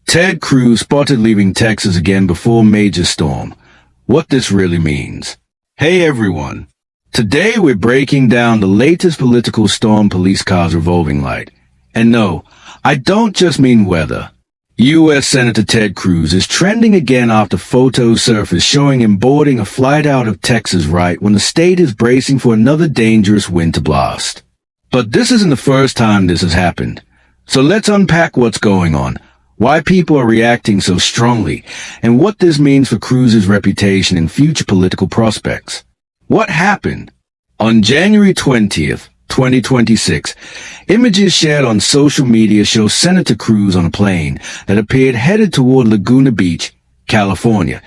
Ted Cruz spotted leaving Texas again before major storm. What this really means. Hey everyone. Today we're breaking down the latest political storm, police cars revolving light. And no, I don't just mean weather. U.S. Senator Ted Cruz is trending again after photos surfaced showing him boarding a flight out of Texas right when the state is bracing for another dangerous winter blast. But this isn't the first time this has happened. So let's unpack what's going on, why people are reacting so strongly, and what this means for Cruz's reputation and future political prospects. What happened? On January 20th, 2026, images shared on social media show Senator Cruz on a plane that appeared headed toward Laguna Beach, California,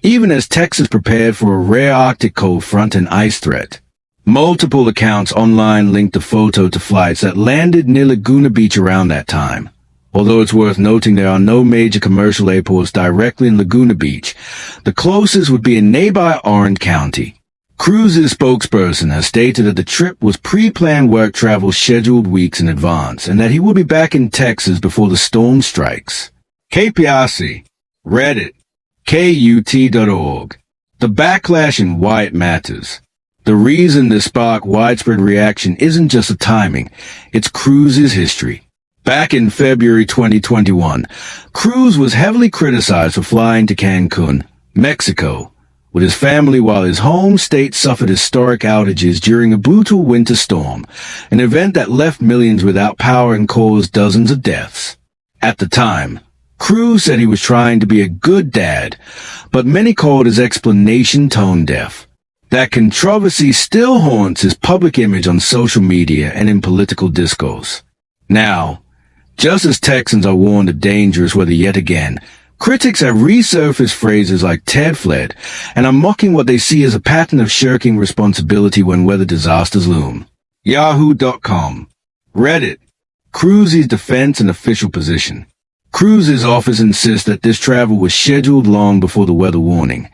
even as Texas prepared for a rare Arctic cold front and ice threat. Multiple accounts online linked the photo to flights that landed near Laguna Beach around that time. Although it's worth noting there are no major commercial airports directly in Laguna Beach, the closest would be in nearby Orange County. Cruz's spokesperson has stated that the trip was pre-planned work travel scheduled weeks in advance and that he will be back in Texas before the storm strikes. KPRC, Reddit, KUT.org. The backlash and why it matters. The reason this sparked widespread reaction isn't just the timing, it's Cruz's history. Back in February 2021, Cruz was heavily criticized for flying to Cancun, Mexico, with his family while his home state suffered historic outages during a brutal winter storm, an event that left millions without power and caused dozens of deaths. At the time, Cruz said he was trying to be a good dad, but many called his explanation tone-deaf. That controversy still haunts his public image on social media and in political discourse. Now, just as Texans are warned of dangerous weather yet again, critics have resurfaced phrases like Ted fled and are mocking what they see as a pattern of shirking responsibility when weather disasters loom. Yahoo.com. Reddit. Cruz's defense and official position. Cruz's office insists that this travel was scheduled long before the weather warning,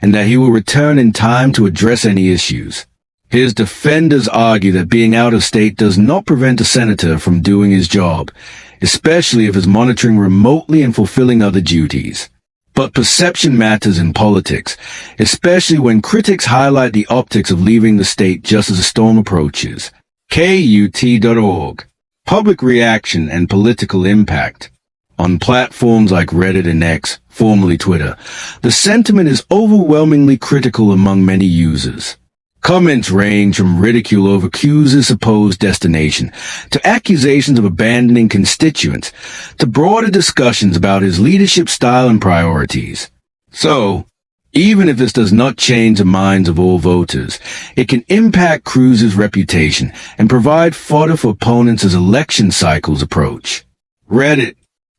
and that he will return in time to address any issues. His defenders argue that being out of state does not prevent a senator from doing his job, especially if he's monitoring remotely and fulfilling other duties. But perception matters in politics, especially when critics highlight the optics of leaving the state just as a storm approaches. KUT.org. Public reaction and political impact. On platforms like Reddit and X, formerly Twitter, the sentiment is overwhelmingly critical among many users. Comments range from ridicule over Cruz's supposed destination, to accusations of abandoning constituents, to broader discussions about his leadership style and priorities. So, even if this does not change the minds of all voters, it can impact Cruz's reputation and provide fodder for opponents as election cycles approach. Reddit.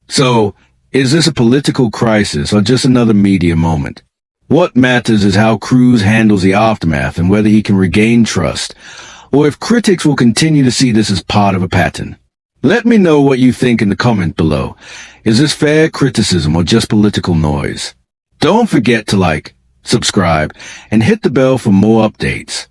So, is this a political crisis or just another media moment? What matters is how Cruz handles the aftermath and whether he can regain trust, or if critics will continue to see this as part of a pattern. Let me know what you think in the comment below. Is this fair criticism or just political noise? Don't forget to like, subscribe, and hit the bell for more updates.